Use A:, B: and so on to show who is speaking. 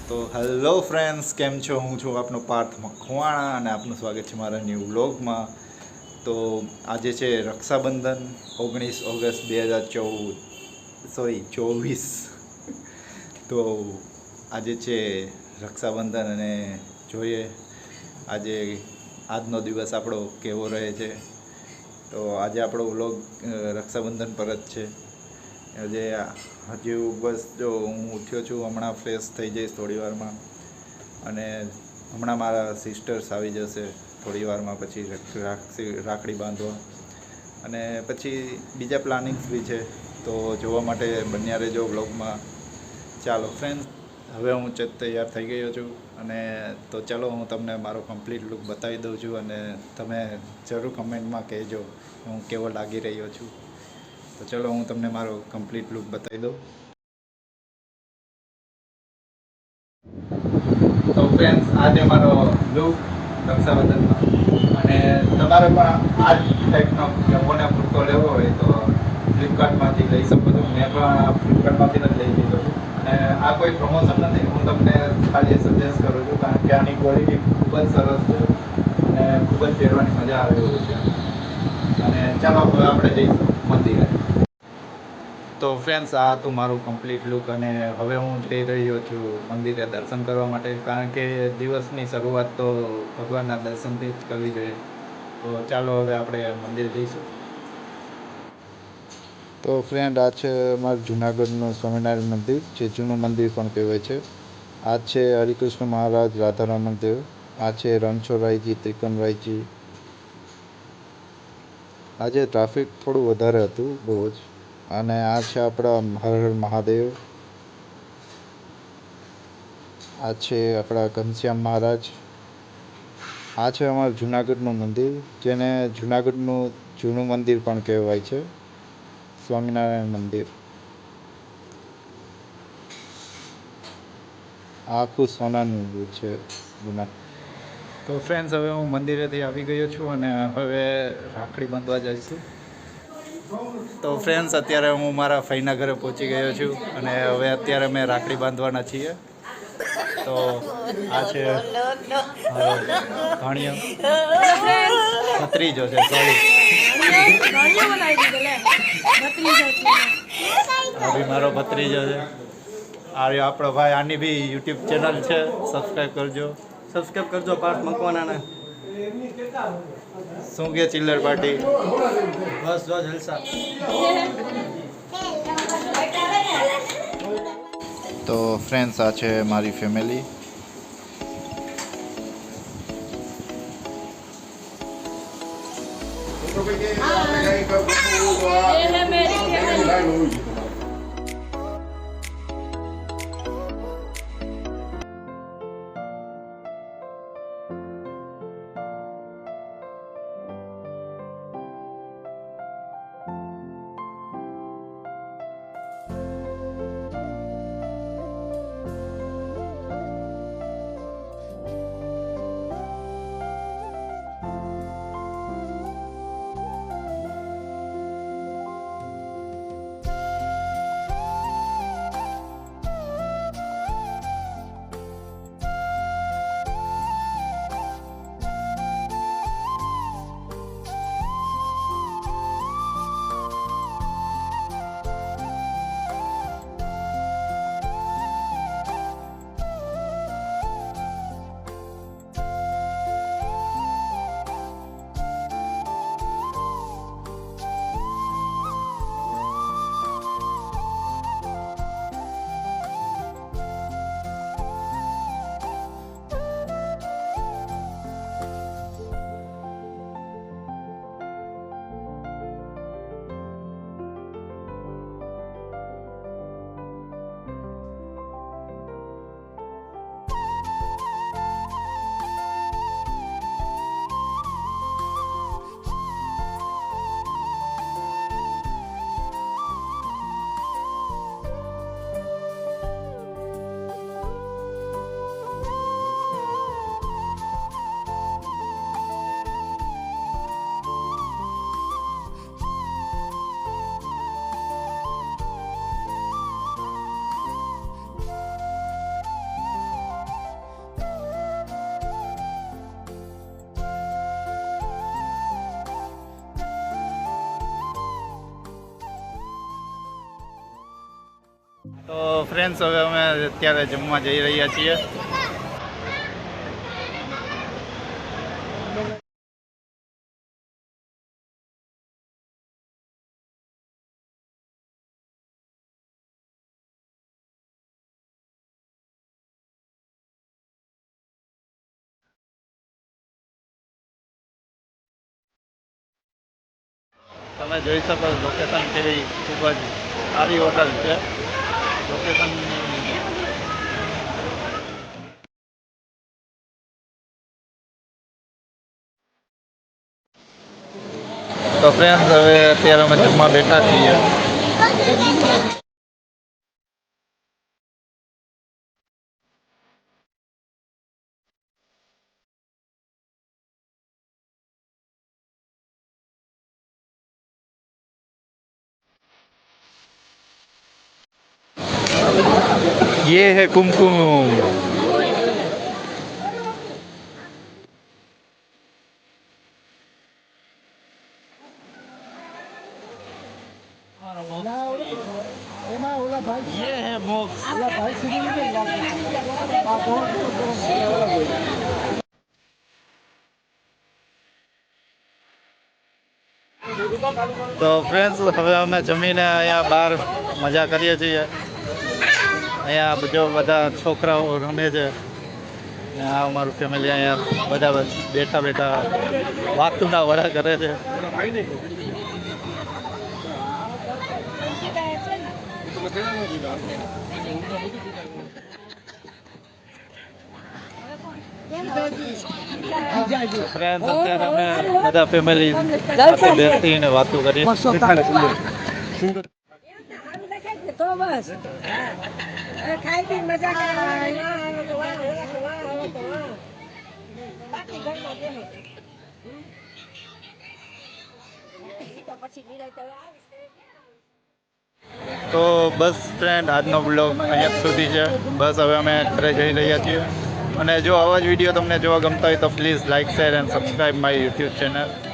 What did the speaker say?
A: તો hello friends, કેમ છો? હું છું આપનો પાર્થ મખવાણા અને આપનું સ્વાગત છે મારા ન્યૂ વ્લોગમાં. તો આજે છે રક્ષાબંધન 19 ઓગસ્ટ 2024. તો આજે છે રક્ષાબંધન અને જોઈએ આજે આજનો દિવસ આપણો કેવો રહે છે. તો આજે આપણો વ્લોગ રક્ષાબંધન પર જ છે. આજે હજુ બસ જો હું ઉઠ્યો છું, હમણાં ફ્રેશ થઈ જઈશ થોડી વારમાં અને હમણાં મારા સિસ્ટર્સ આવી જશે થોડી વારમાં, પછી રાખડી બાંધવા અને પછી બીજા પ્લાનિંગ્સ બી છે. તો જોવા માટે બન્યા રહેજો વ્લોગમાં. ચાલો ફ્રેન્ડ્સ, હવે હું તૈયાર થઈ ગયો છું અને તો ચાલો હું તમને મારો કમ્પ્લીટ લુક બતાવી દઉં છું અને તમે જરૂર કમેન્ટમાં કહેજો હું કેવો લાગી રહ્યો છું. તો ચલો હું તમને મારો કમ્પ્લીટ લુક બતાવી દઉં. તો ફ્રેન્ડ્સ, આજે મારો લુક રક્ષાબંધનનો, અને તમારે પણ આ જ ટાઈપનો લોકોને પૂરતો લેવો હોય તો ફ્લિપકાર્ટમાંથી લઈ શકો છો. મેં પણ ફ્લિપકાર્ટમાંથી જ લઈ લીધો છું અને આ કોઈ પ્રમોશન નથી, હું તમને ખાલી સજેસ્ટ કરું છું કારણ કે આની ક્વોલિટી ખૂબ જ સરસ છે અને ખૂબ જ પહેરવાની મજા આવે એવું છે. અને ચાલો હવે આપણે જઈશું મંદિરે. તો ફ્રેન્ડ્સ, આ હતું મારું કમ્પ્લીટ લુક અને હવે હું જઈ રહ્યો છું મંદિરે દર્શન કરવા માટે, કારણ કે દિવસની શરૂઆત તો ભગવાનના દર્શનથી જ કરવી જોઈએ. તો ચાલો હવે આપણે મંદિર જઈશું. તો ફ્રેન્ડ, આ છે અમારું જુનાગઢનું સ્વામિનારાયણ મંદિર, જે જૂનું મંદિર પણ કહેવાય છે. આ છે હરિકૃષ્ણ મહારાજ રાધારામ મંદિર. આ છે રણછોડરાયજી, ત્રિકમરાયજી. આજે ટ્રાફિક થોડું વધારે હતું, બહુ જ. અને આ છે આપણા હર હર મહાદેવ. આ છે આપણા ઘનશ્યામ મહારાજ. આ છે અમારું જુનાગઢનું મંદિર, જેને જુનાગઢનું જૂનું મંદિર પણ કહેવાય છે, સ્વામિનારાયણ મંદિર. આ આખું સોનાનું છે જૂના. તો ફ્રેન્ડ્સ, હવે હું મંદિરેથી આવી ગયો છું અને હવે રાખડી બાંધવા જઈશું. તો ફ્રેન્ડ્સ, અત્યારે હું મારા ફઈના ઘરે પહોંચી ગયો છું અને હવે અત્યારે અમે રાખડી બાંધવાના છીએ. તો આ છે મારો ભાણિયો, ભત્રીજો છે, સોરી. આ બી મારો ભત્રીજો છે. આ આપણો ભાઈ, આની બી યુટ્યુબ ચેનલ છે, સબસ્ક્રાઈબ કરજો. સબસ્ક્રાઈબ કરજો પાર્થ મકવાણાને. શું કે ચિલ્લર પાર્ટી? બસ જો જલસા. તો ફ્રેન્ડ્સ, આ છે મારી ફેમિલી. ફ્રેન્ડ્સ હવે અમે અત્યારે જમવા જઈ રહ્યા છીએ. તમે જોઈ શકો લોકેશન કેવી ખૂબ જ સારી હોટલ છે. લોકેશન તો ફ્રેન્ડ્સ હવે અત્યારે અમે જમવા બેઠા છીએ. ये है कुमकुम. ये है मोक्ष. તો ફ્રેન્ડ્સ હવે અમે જમીને અહીંયા બહાર મજા કરીએ છીએ. અહીંયા બધા છોકરાઓ રમે છે. આ અમારું ફેમિલી અહીંયા બધા બેઠા બેઠા વાતુના વડા કરે છે. ફ્રેન્ડ્સ અત્યારે અમે બધા ફેમિલી સાથે બેસીને વાતો કરીએ.
B: તો બસ ખાઈ પી મજા
A: તો બસ ફ્રેન્ડ આજનો બ્લોગ અહીંયા સુધી છે. બસ હવે અમે ઘરે જઈ રહ્યા છીએ. અને જો આવા જ વિડીયો તમને જોવા ગમતા હોય તો please like share and subscribe my YouTube channel.